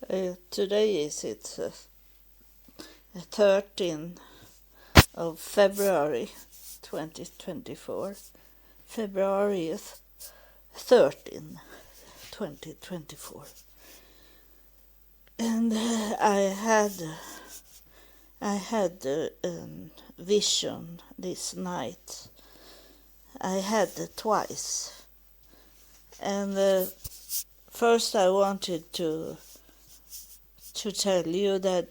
Today is it 13th of February 2024. February 13, 2024. And I had a vision this night. I had it twice. And first I wanted to tell you that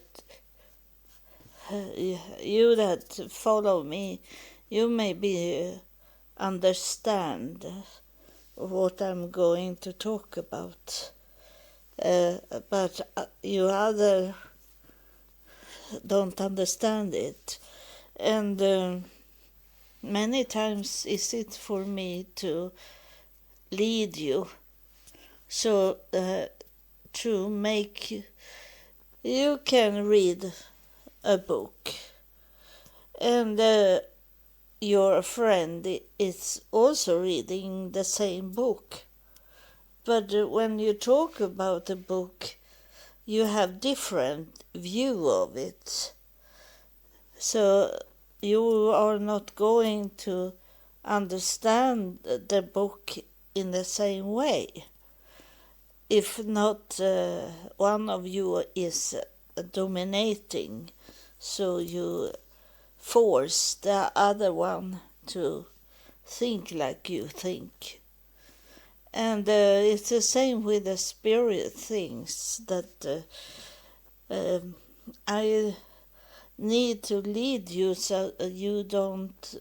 you that follow me, you maybe understand what I'm going to talk about. But you other don't understand it. And many times is it for me to lead you, so to make you can read a book, and your friend is also reading the same book, but when you talk about a book you have different view of it, so you are not going to understand the book in the same way if not one of you is dominating, so you force the other one to think like you think. And it's the same with the spirit things, that I need to lead you so you don't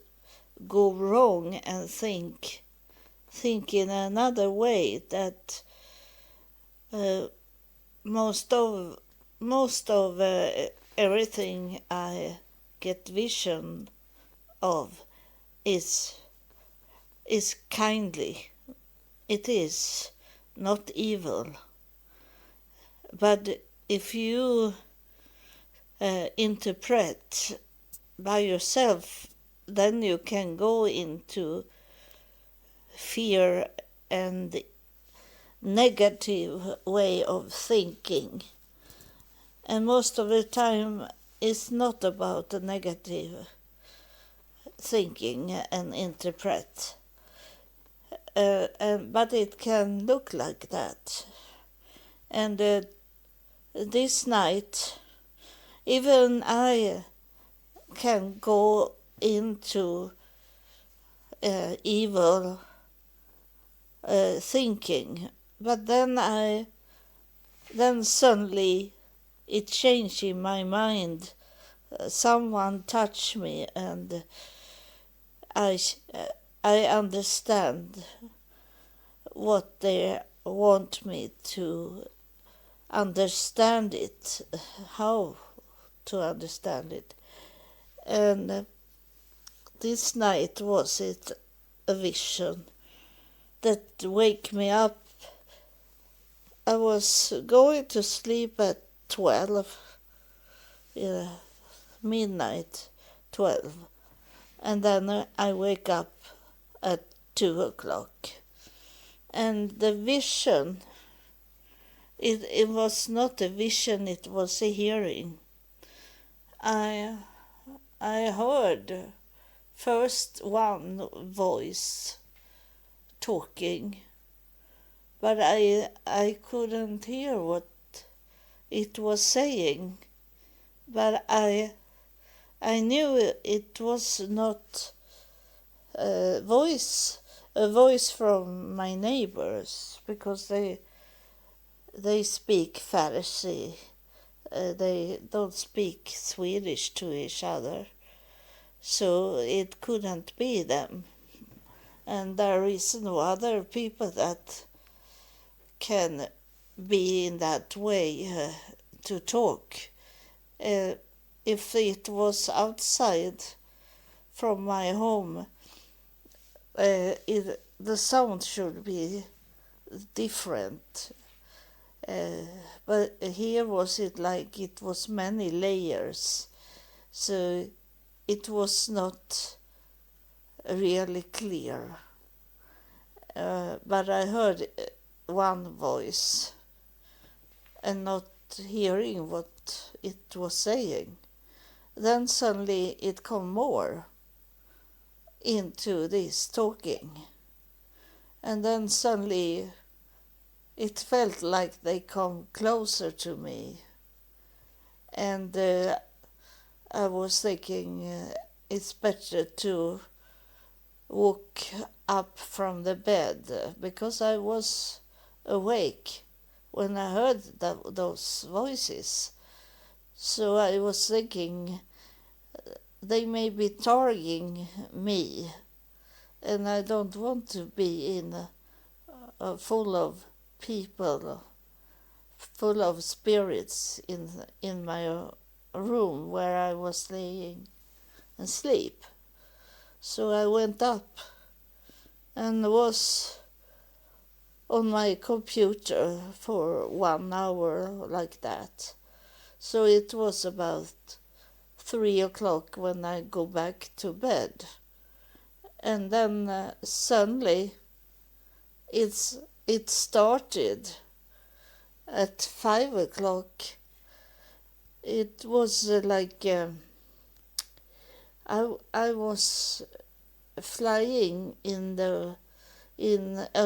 go wrong and think in another way, that most of everything I get vision of is kindly. It is not evil. But if you interpret by yourself, then you can go into fear and negative way of thinking. And most of the time it's not about the negative thinking and interpret. But it can look like that. And this night, even I can go into evil thinking, but then suddenly it changed in my mind. Someone touched me, and I understand what they want me to understand it, how to understand it. And this night was it a vision that wake me up. I was going to sleep at 12, midnight 12, and then I wake up at 2 o'clock. And the vision, it was not a vision, it was a hearing. I heard first one voice talking, but I couldn't hear what it was saying. But I knew it was not a voice from my neighbors, because they speak Farsi. They don't speak Swedish to each other, so it couldn't be them. And there is no other people that can be in that way to talk. If it was outside from my home, the sound should be different. But here was it like it was many layers, so it was not really clear. But I heard one voice, and not hearing what it was saying. Then suddenly it come more into this talking. And then suddenly it felt like they come closer to me. And I was thinking it's better to walk up from the bed because I was awake when I heard those voices. So I was thinking they may be targeting me, and I don't want to be in full of people, full of spirits in my room where I was laying and sleep. So I went up and was on my computer for 1 hour like that. So it was about 3 o'clock when I go back to bed. And then suddenly it started at 5 o'clock. It was I was flying in a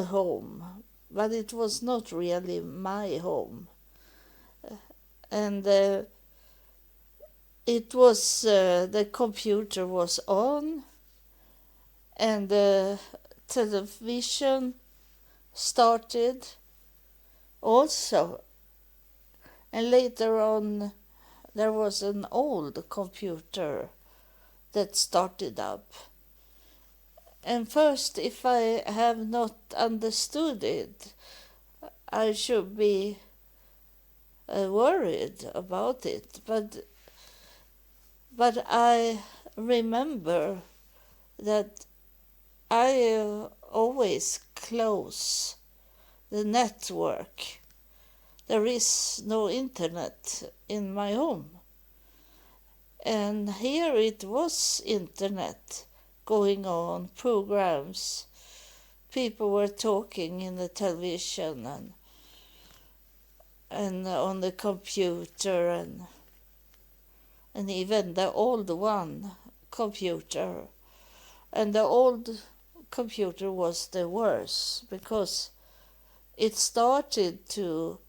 home, but it was not really my home. And it was the computer was on, and the television started also. And later on, there was an old computer that started up. And first, if I have not understood it, I should be worried about it. But I remember that I always close the network. There is no internet in my home. And here it was internet going on, programs. People were talking in the television and on the computer and even the old one computer. And the old computer was the worst because it started to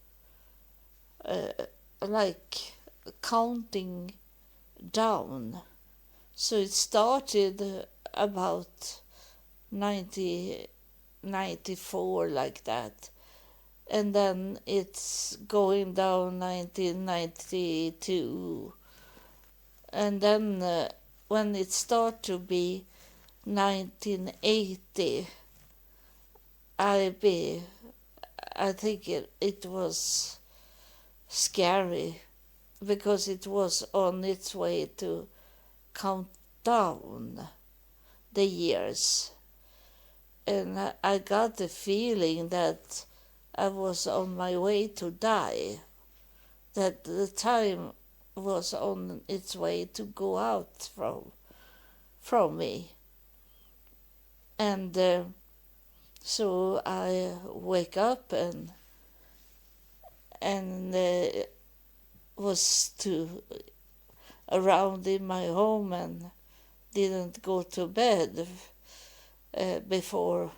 like counting down. So it started about 1994 like that. And then it's going down 1992. And then when it started to be 1980, I think it was scary because it was on its way to count down the years. And I got the feeling that I was on my way to die, that the time was on its way to go out from me. And so I wake up and was around in my home and didn't go to bed before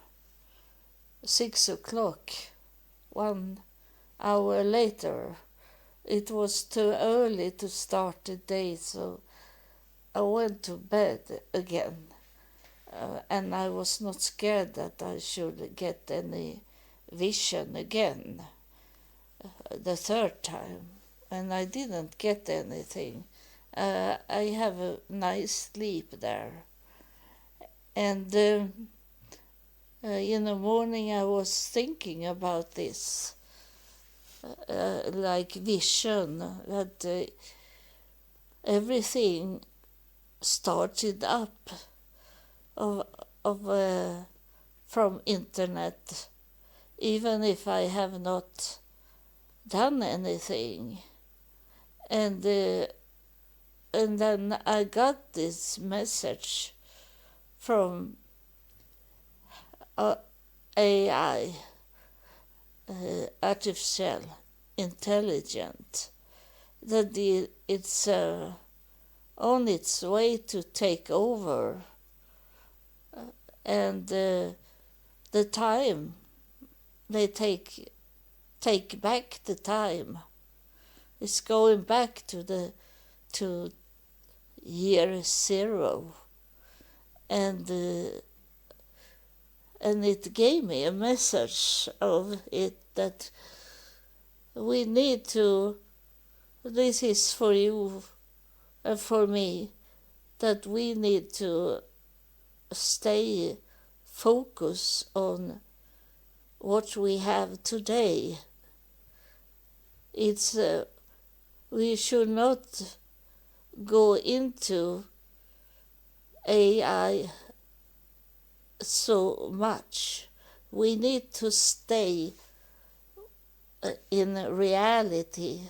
6 o'clock. 1 hour later, it was too early to start the day, so I went to bed again. And I was not scared that I should get any vision again the third time. And I didn't get anything. I have a nice sleep there. And in the morning I was thinking about this, like vision, that everything started up from internet, even if I have not done anything. And then I got this message from AI, artificial intelligence, that it's on its way to take over, and the time they take back the time. It's going back to year zero, and it gave me a message of it that we need to. This is for you and for me, that we need to stay focused on what we have today. It's we should not go into AI so much. We need to stay in reality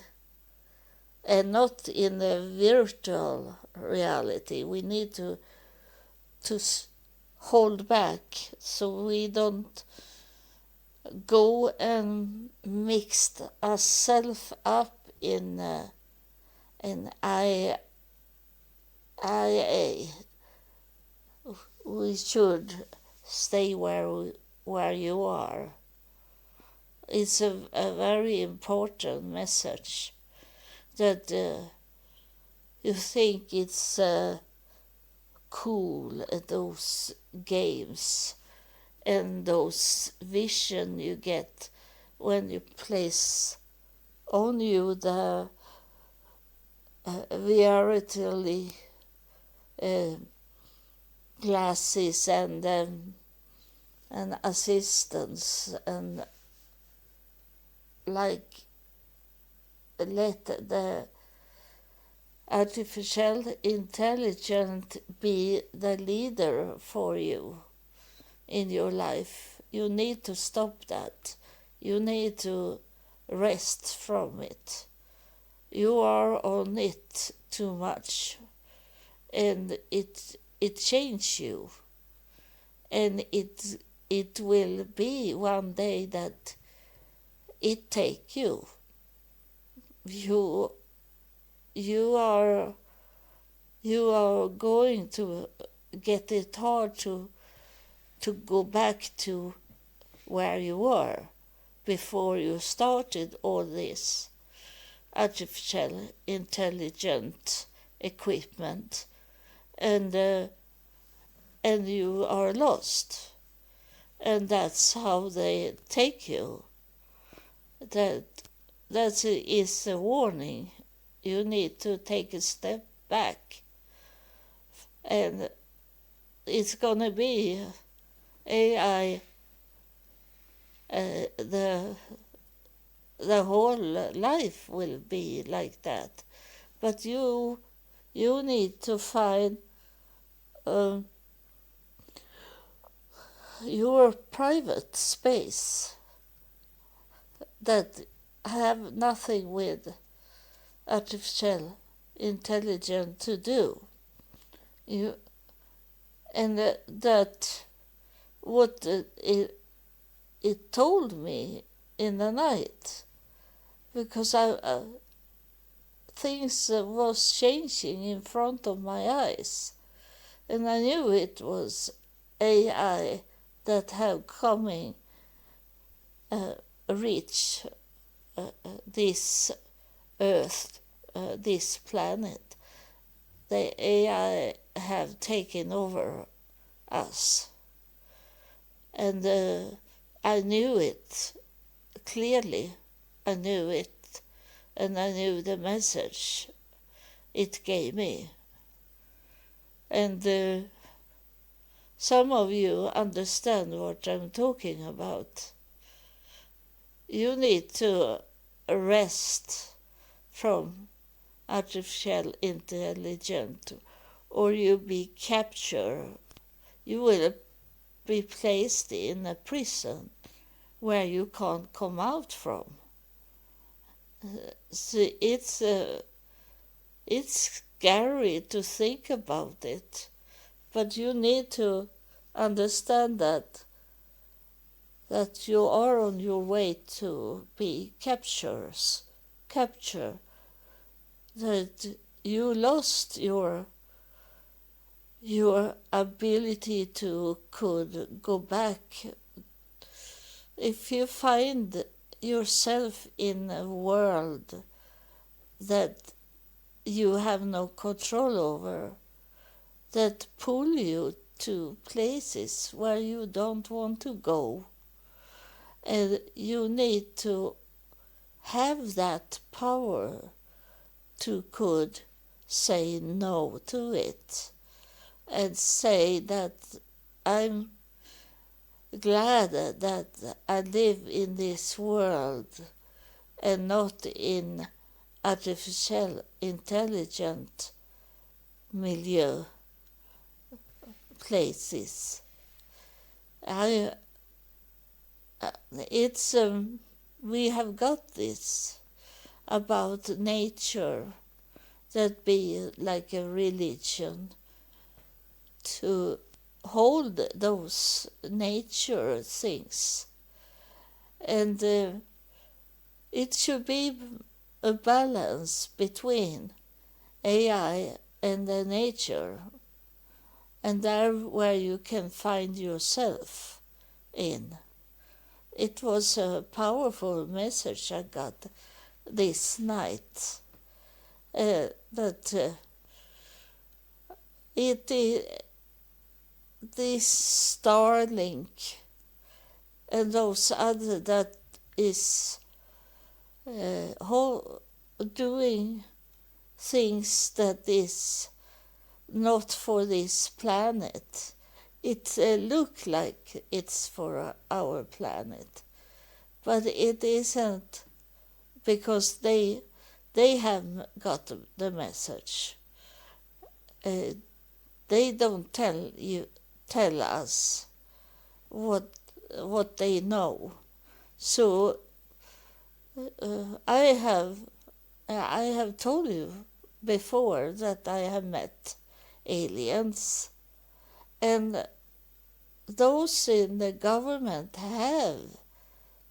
and not in a virtual reality. We need to hold back so we don't go and mix ourselves up in IA. We should stay where you are. It's a very important message that you think it's cool, those games and those vision you get when you place on you the reality glasses and assistance, and like let the artificial intelligence be the leader for you in your life. You need to stop that. You need to rest from it. You are on it too much, and it changes you, and it will be one day that it take you. You are going to get it hard to go back to where you were before you started all this artificial intelligent equipment, and you are lost, and that's how they take you. That is a warning. You need to take a step back, and it's gonna be AI. The whole life will be like that, but you need to find your private space that have nothing with artificial intelligence to do. You and that what it told me in the night, because things was changing in front of my eyes, and I knew it was AI that have coming reach this earth, this planet. The AI have taken over us, and I knew it clearly. I knew it, and I knew the message it gave me. And some of you understand what I'm talking about. You need to rest from artificial intelligence, or you be captured. You will be placed in a prison where you can't come out from. So it's scary to think about it, but you need to understand that you are on your way to be captured that you lost your ability to could go back. If you find yourself in a world that you have no control over, that pull you to places where you don't want to go, and you need to have that power to could say no to it and say that I'm glad that I live in this world and not in artificial intelligent milieu places. I it's we have got this about nature that be like a religion to hold those nature things, and it should be a balance between AI and the nature, and there where you can find yourself in. It was a powerful message I got this night, that this Starlink and those other that is doing things that is not for this planet. It look like it's for our planet, but it isn't, because they have got the message. They don't tell us what they know. So I have told you before that I have met aliens, and those in the government have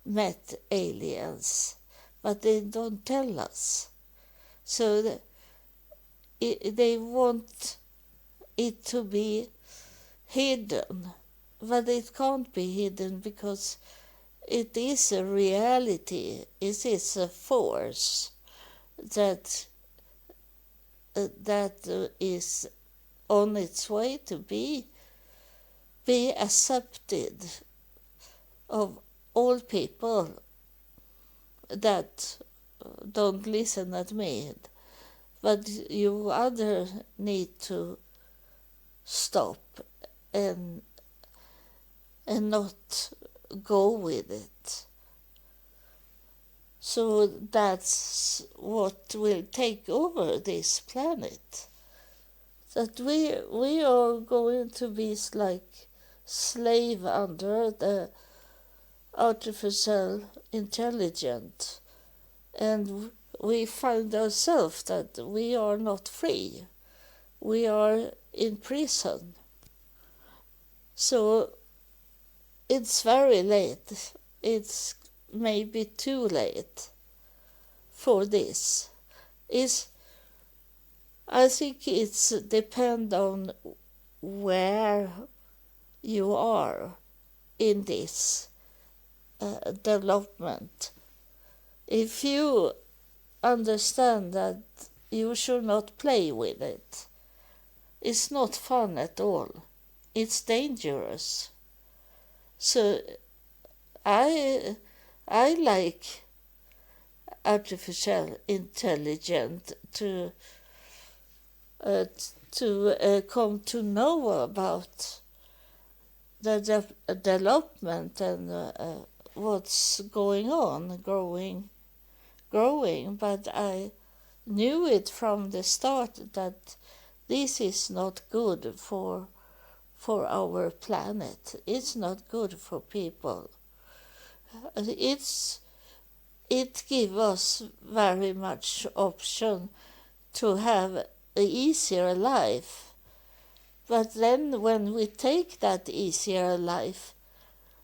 met aliens, but they don't tell us. So they want it to be hidden, but it can't be hidden because it is a reality. It is a force that is on its way to be accepted of all people that don't listen at me. But you other need to stop and not go with it. So that's what will take over this planet. That we are going to be like slave under the artificial intelligence, and we find ourselves that we are not free. We are in prison. So it's very late. It's maybe too late for this. I think it's depend on where you are in this development. If you understand that you should not play with it, it's not fun at all. It's dangerous. So I like artificial intelligence to come to know about the development and what's going on, growing. But I knew it from the start that this is not good for our planet. It's not good for people. It gives us very much option to have an easier life. But then when we take that easier life,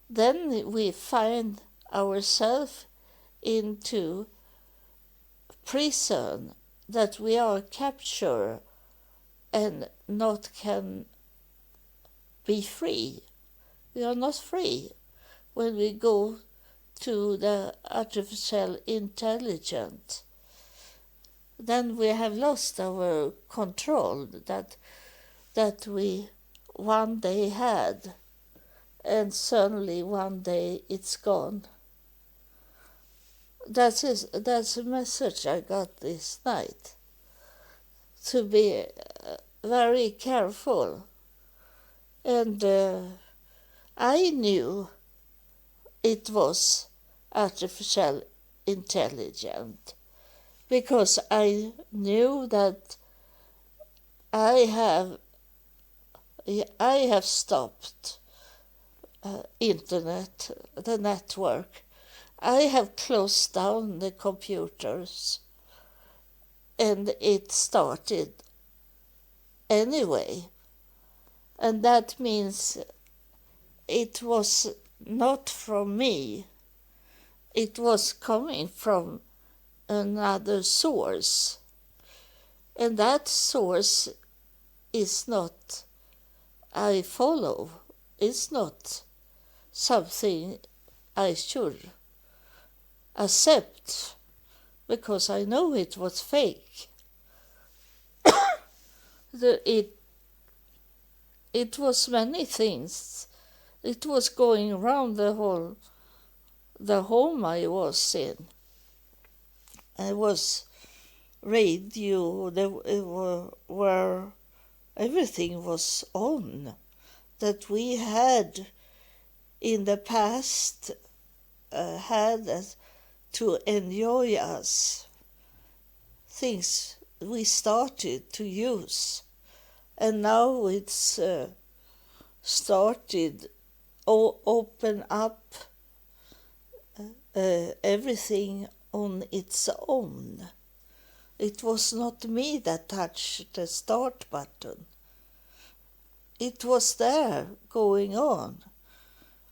then we find ourselves into prison that we are captured and not can be free. We are not free when we go to the artificial intelligence. Then we have lost our control that we one day had, and suddenly one day it's gone. That's a message I got this night. To be very careful. And I knew it was artificial intelligence because I knew that I have stopped internet, the network. I have closed down the computers, and it started anyway. And that means it was not from me. It was coming from another source. And that source is not I follow. It's not something I should accept because I know it was fake. It was many things. It was going around the home I was in. I was radio, where everything was on that we had in the past had to enjoy us. Things we started to use. And now it's started open up everything on its own. It was not me that touched the start button. It was there going on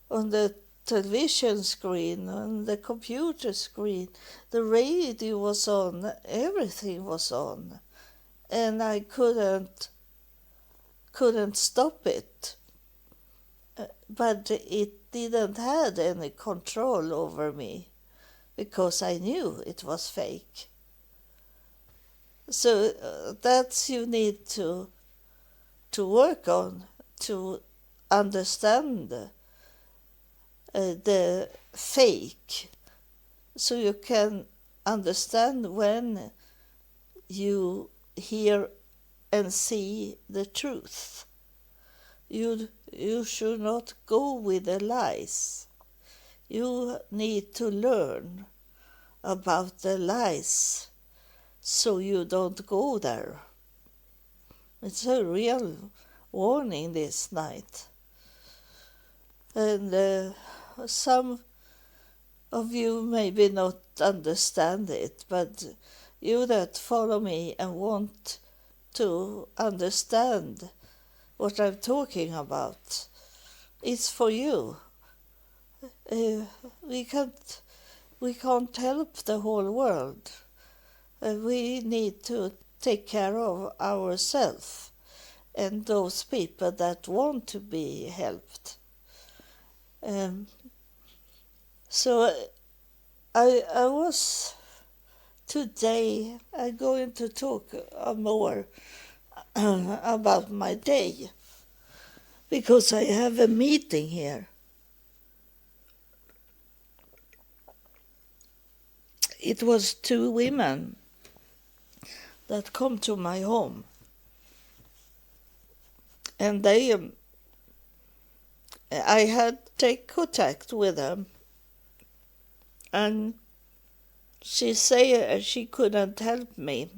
the television screen, on the computer screen. The radio was on, everything was on. And I couldn't stop it. But it didn't have any control over me because I knew it was fake. So that's you need to work on, to understand the fake, so you can understand when you hear and see the truth. You should not go with the lies. You need to learn about the lies so you don't go there. It's a real warning this night. And some of you maybe not understand it, but you that follow me and want to understand what I'm talking about, it's for you. We can't help the whole world. We need to take care of ourselves and those people that want to be helped. So I was today. I'm going to talk more about my day because I have a meeting here. It was 2 women that come to my home, and I had take contact with them, and she said she couldn't help me.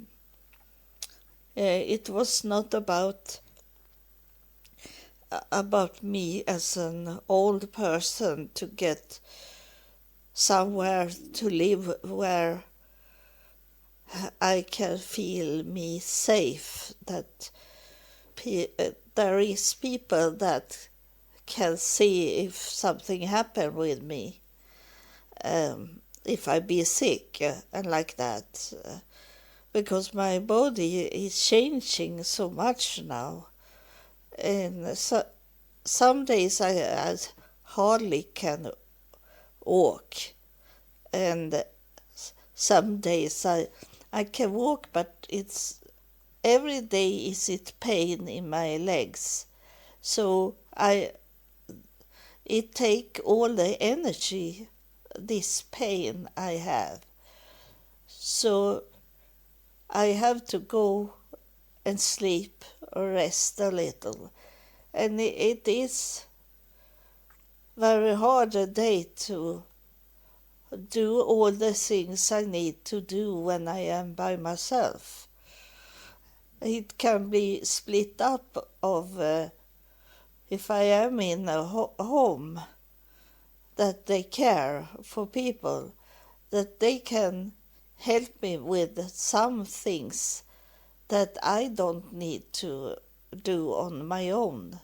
It was not about me as an old person to get somewhere to live where I can feel me safe, that there is people that can see if something happened with me, if I be sick and like that. because my body is changing so much now. And some days I hardly can walk, and some days I can walk, but it's every day is it pain in my legs. So it take all the energy, this pain I have. So I have to go and sleep or rest a little. And it is very hard a day to do all the things I need to do when I am by myself. It can be split up of if I am in a home that they care for people, that they can help me with some things that I don't need to do on my own.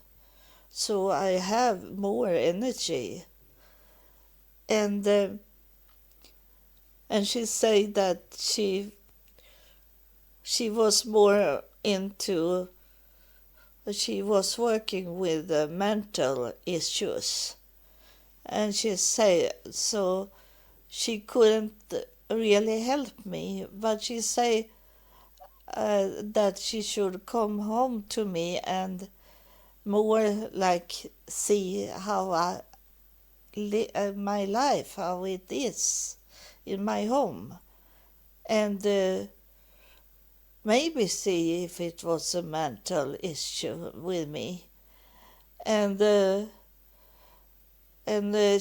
So I have more energy. And she said that she was more into, she was working with mental issues. And she said, so she couldn't really help me, but she said that she should come home to me and more like see how my life, how it is in my home, and maybe see if it was a mental issue with me. And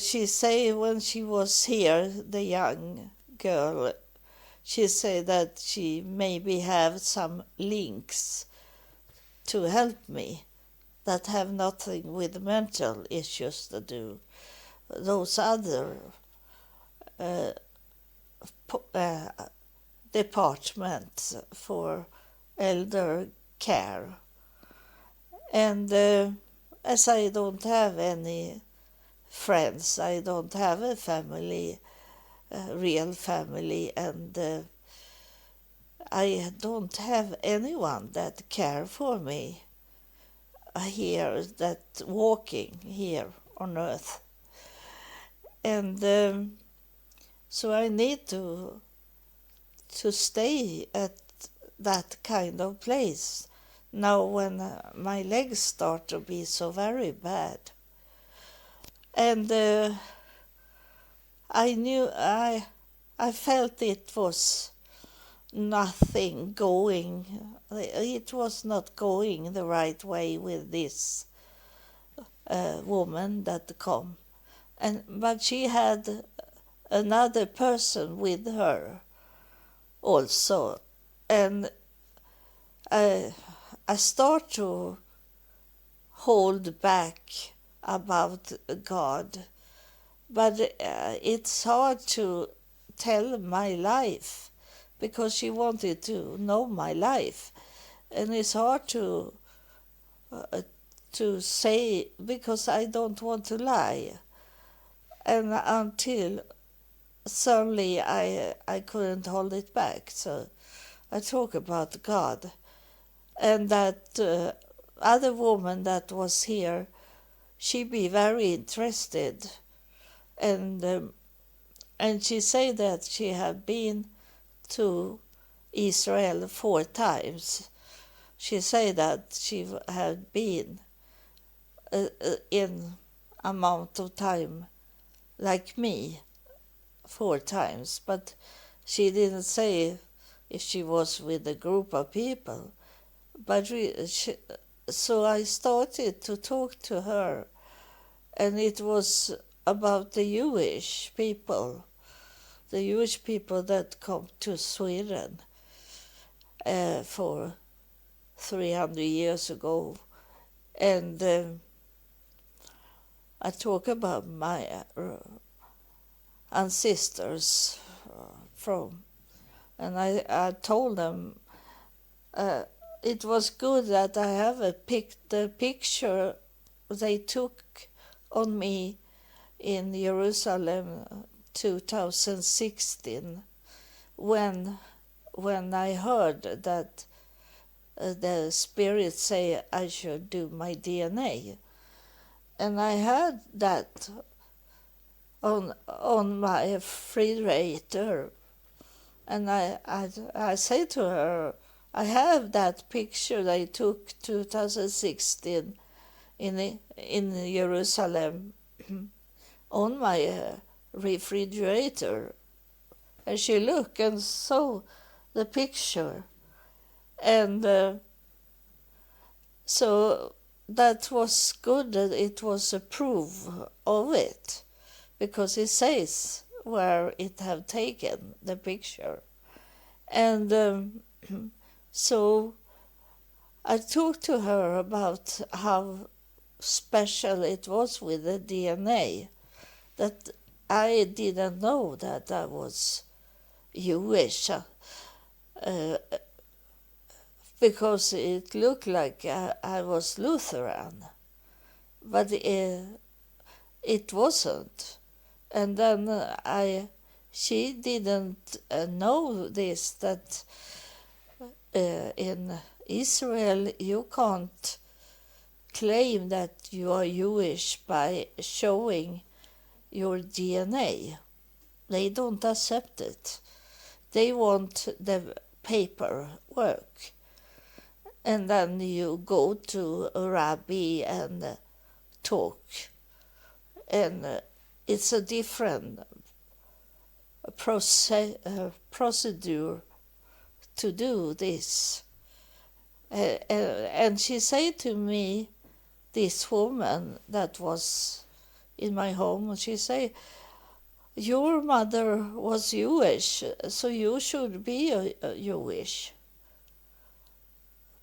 she say when she was here, the young girl, she said that she maybe have some links to help me that have nothing with mental issues to do. Those other departments for elder care. And as I don't have any friends, I don't have a family, real family, and I don't have anyone that care for me here, that walking here on earth. And so I need to stay at that kind of place now when my legs start to be so very bad. And I felt it was nothing going, it was not going the right way with this woman that come. But she had another person with her also. And I start to hold back about God, but it's hard to tell my life because she wanted to know my life, and it's hard to say because I don't want to lie. And until suddenly I couldn't hold it back, so I talk about God. And that other woman that was here, she be very interested, and she said that she had been to Israel 4 times. She said that she had been in amount of time like me 4 times, but she didn't say if she was with a group of people. But so I started to talk to her, and it was about the Jewish people that come to Sweden for 300 years ago. And I talk about my ancestors from, and I told them it was good that I have the picture they took on me in Jerusalem 2016 when when I heard that the spirit say I should do my DNA. And I had that on my refrigerator. And I say to her, I have that picture I took 2016 in Jerusalem on my refrigerator. And she looked and saw the picture. And so that was good that it was a proof of it, because it says where it have taken the picture. And so I talked to her about how special it was with the DNA, that I didn't know that I was Jewish, because it looked like I was Lutheran, but it wasn't. And then she didn't know this, that in Israel you can't claim that you are Jewish by showing your DNA. They don't accept it. They want the paperwork. And then you go to a rabbi and talk. And it's a different procedure to do this. And she said to me, this woman that was in my home, she said, your mother was Jewish, so you should be Jewish,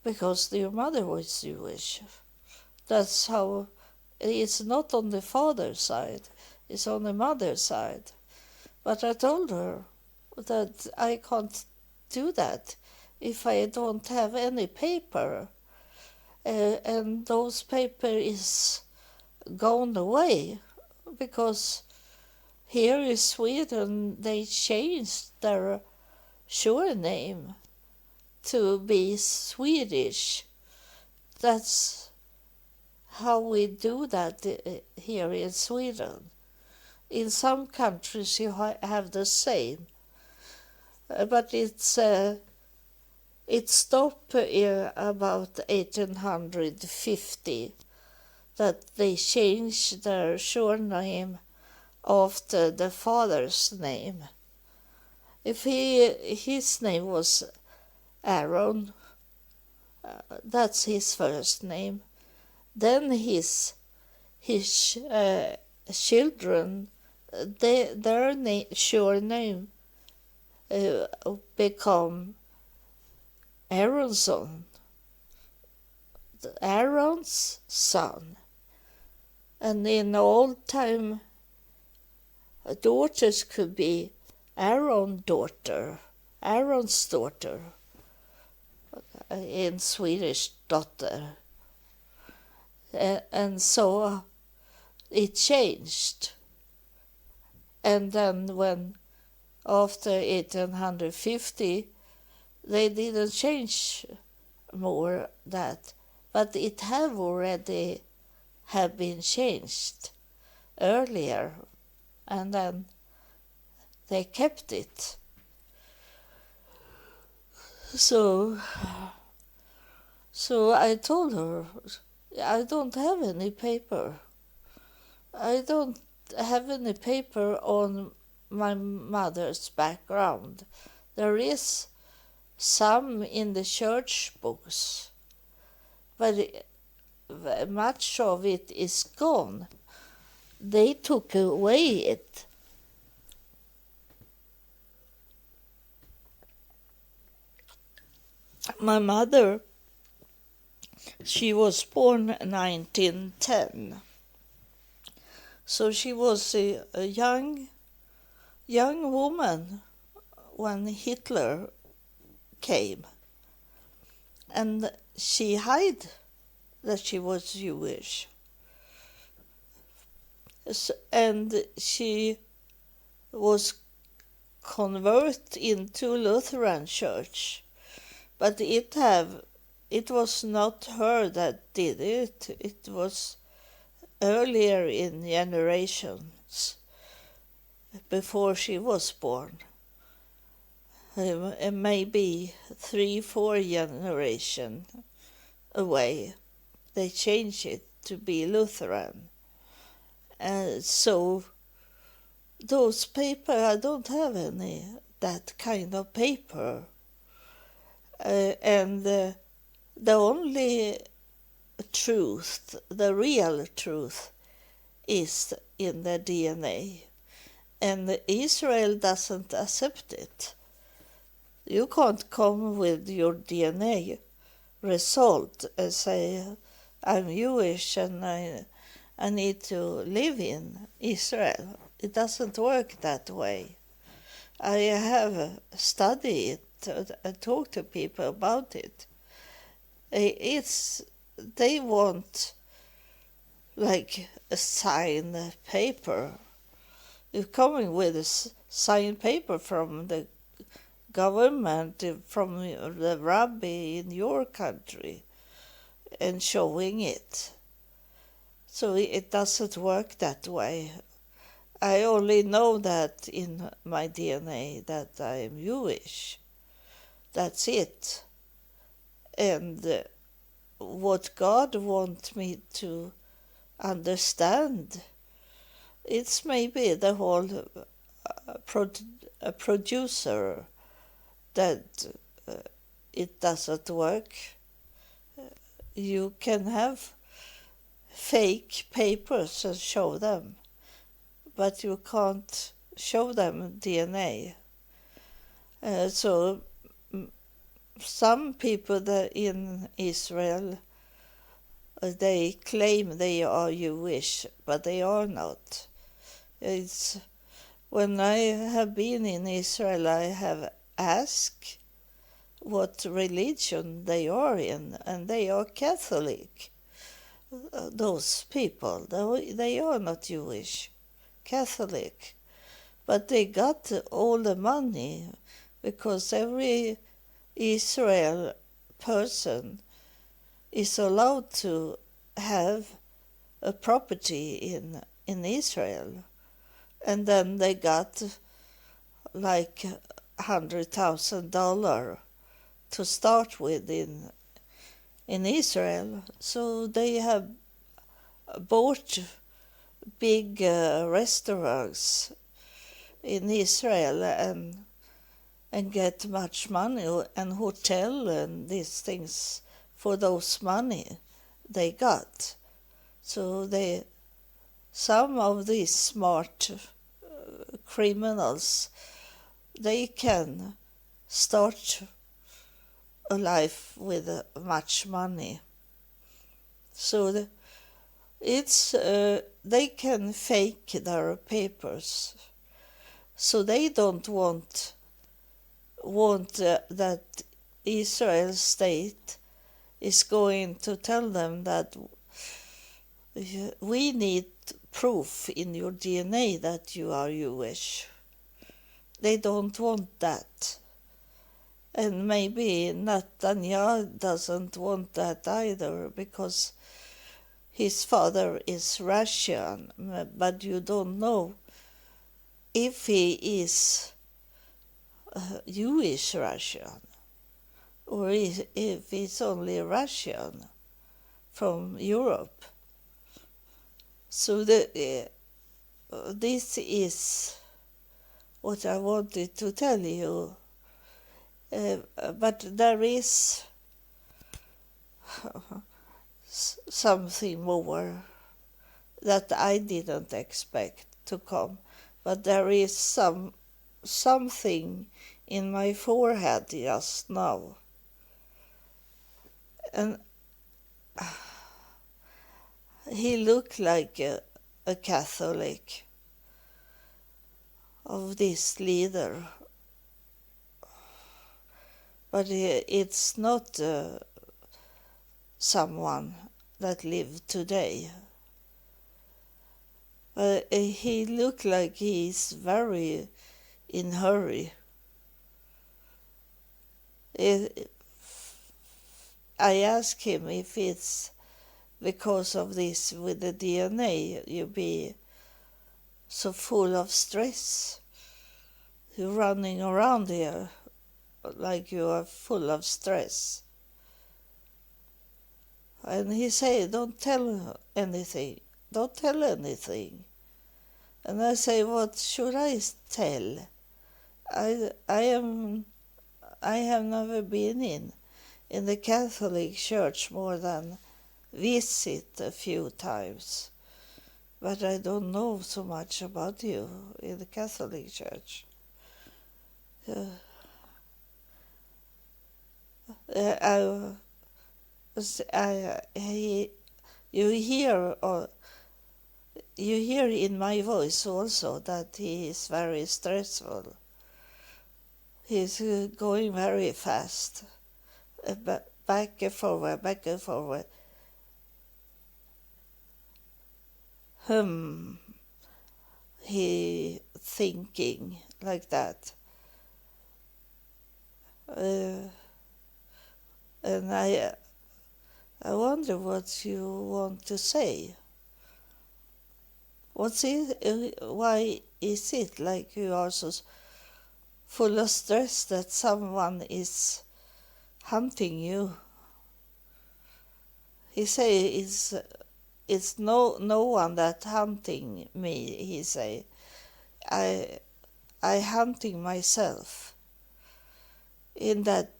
because your mother was Jewish. That's how, it's not on the father's side, it's on the mother's side. But I told her that I can't do that if I don't have any paper. And those paper is gone away, because here in Sweden they changed their surname to be Swedish. That's how we do that here in Sweden. In some countries you have the same, but it stopped about 1850 that they changed their surname after the father's name. If his name was Aaron, that's his first name. Then his children, their surname become Aaron's son. And in old time, daughters could be Aaron's daughter, in Swedish dotter. And so it changed. And then when after 1850, they didn't change more that, but it have already have been changed earlier, and then they kept it. So I told her, I don't have any paper. I don't have any paper on my mother's background. There is some in the church books, but much of it is gone. They took away it. My mother, she was born 1910. So she was a young woman when Hitler came. And she hid that she was Jewish. And she was convert into Lutheran church, but it was not her that did it. It was earlier in generations before she was born. Maybe 3-4 generation away, they changed it to be Lutheran. And so those paper, I don't have any that kind of paper. And the only truth, the real truth, is in the DNA. And Israel doesn't accept it. You can't come with your DNA result and say, I'm Jewish and I need to live in Israel. It doesn't work that way. I have studied it and talked to people about it. They want like a signed paper. You're coming with a signed paper from the government, from the rabbi in your country, and showing it. So it doesn't work that way. I only know that in my DNA that I am Jewish. That's it. And what God wants me to understand, it's maybe the whole producer that it doesn't work. You can have fake papers and show them, but you can't show them DNA. So some people that in Israel, they claim they are Jewish, but they are not. It's when I have been in Israel, I have asked what religion they are in, and they are Catholic. Those people, they are not Jewish, Catholic, but they got all the money because every Israel person is allowed to have a property in Israel, and then they got like $100,000 to start with in Israel. So they have bought big restaurants in Israel and get much money, and hotel and these things for those money they got. So some of these smart criminals, they can start a life with much money. So they can fake their papers. So they don't want that Israel state is going to tell them that we need proof in your DNA that you are Jewish. They don't want that. And maybe Netanyahu doesn't want that either, because his father is Russian, but you don't know if he is Jewish Russian or if he's only Russian from Europe. So this is what I wanted to tell you. But there is something more that I didn't expect to come. But there is something in my forehead just now. And he looked like a Catholic of this leader. But it's not someone that lived today. He looked like he's very in hurry. It, I asked him if it's because of this with the DNA, you be so full of stress. You're running around here like you are full of stress. And he said, don't tell anything. Don't tell anything. And I say, what should I tell? I am I have never been in the Catholic Church more than visit a few times. But I don't know so much about you in the Catholic Church. I, you hear you hear in my voice also that he is very stressful. He's going very fast, back and forward, back and forward. He thinking like that. And I wonder what you want to say. What's it? Why is it like you are so full of stress that someone is hunting you? He say it's no one that hunting me. He say I hunting myself in that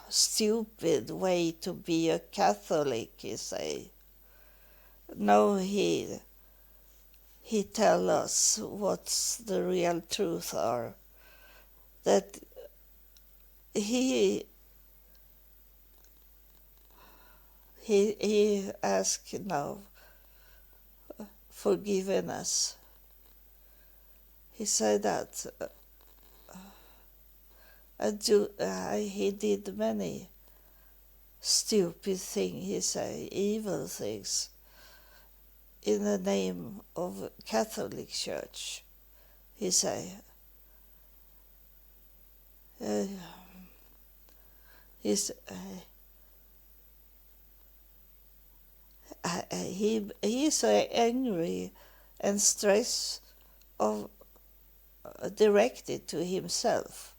stupid way to be a Catholic. He say no. He tell us what's the real truth are. That he ask now forgiveness. He said that he did many stupid things. He say evil things in the name of Catholic Church. He say he's he's so angry and stressed of directed to himself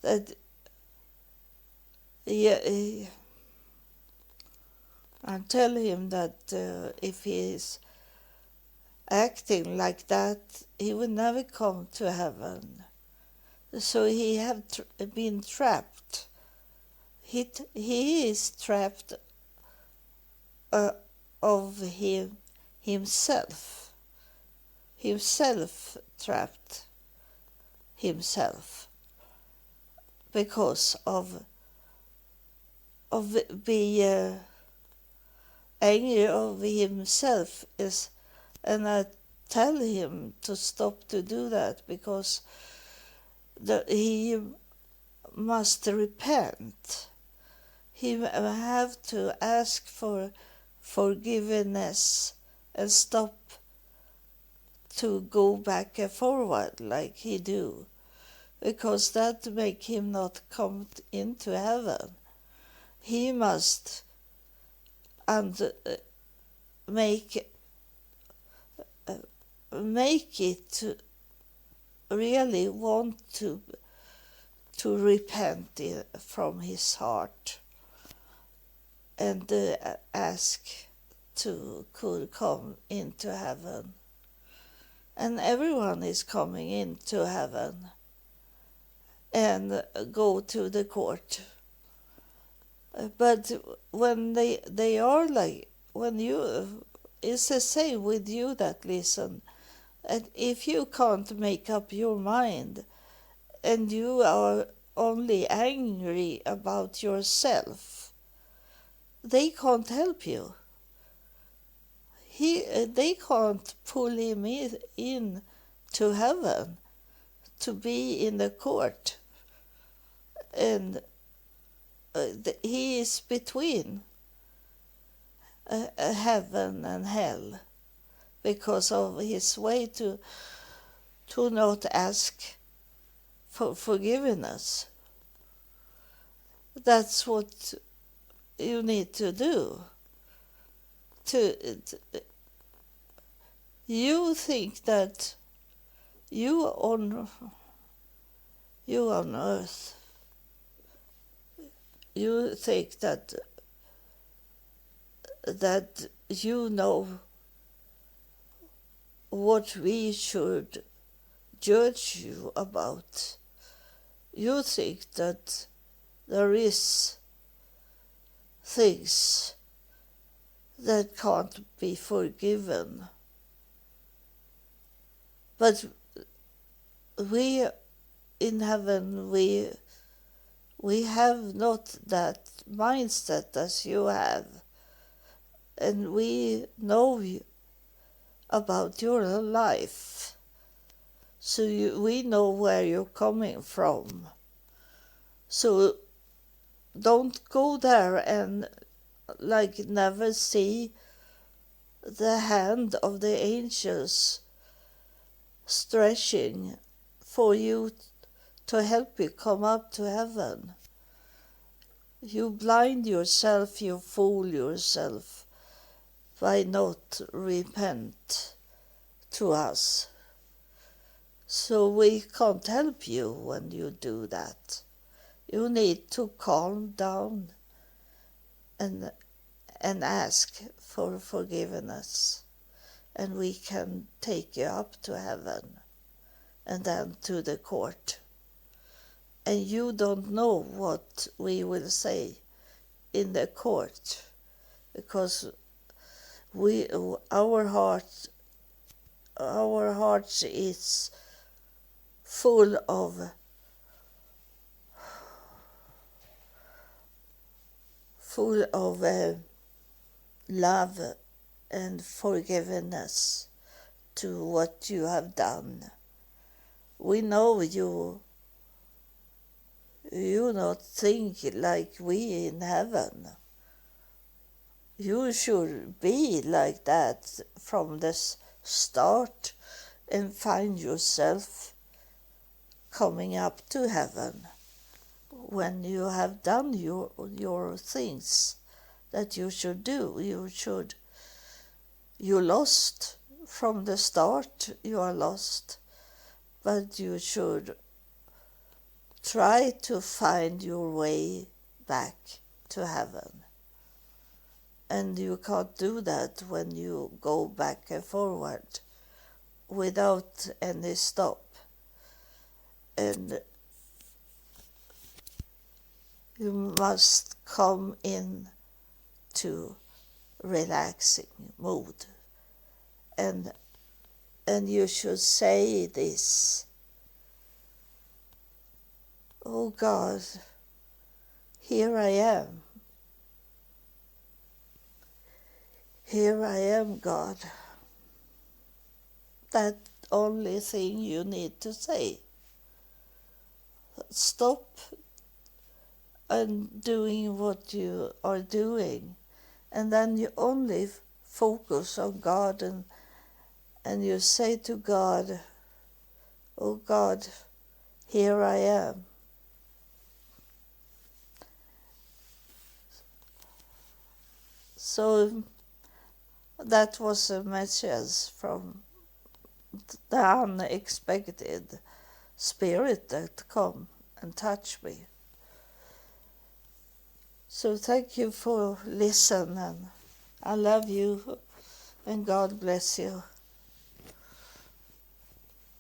that I tell him that if he is acting like that, he will never come to heaven. So he have been trapped. He is trapped of himself. Himself trapped himself because of being angry of himself is, and I tell him to stop to do that because he must repent. He have to ask for forgiveness and stop to go back and forward like he do, because that make him not come into heaven. He must make it to really want to repent from his heart and ask to could come into heaven. And everyone is coming into heaven and go to the court. But when they are like, when you, it's the same with you that listen. And if you can't make up your mind and you are only angry about yourself, they can't help you. They can't pull him in to heaven to be in the court, and he is between heaven and hell because of his way to to not ask for forgiveness. That's what you need to do. You think that you on earth, you think that you know what we should judge you about. You think that there is things that can't be forgiven. But we in heaven, we have not that mindset as you have. And we know about your life. So we know where you're coming from. So don't go there and never see the hand of the angels stretching for you to help you come up to heaven. You blind yourself, you fool yourself by not repent to us. So we can't help you when you do that. You need to calm down and ask for forgiveness, and we can take you up to heaven and then to the court. And you don't know what we will say in the court, because our hearts is full of love and forgiveness to what you have done. We know you not think like we in heaven. You should be like that from the start and find yourself coming up to heaven when you have done your things that you should do. You lost from the start, you are lost, but you should try to find your way back to heaven. And you can't do that when you go back and forward without any stop. And you must come in to relaxing mood. And you should say this: "Oh God, here I am. Here I am, God." That only thing you need to say. Stop and doing what you are doing, and then you only focus on God, and you say to God, "Oh God, here I am." So that was a message from the unexpected spirit that come and touch me. So thank you for listening. I love you, and God bless you.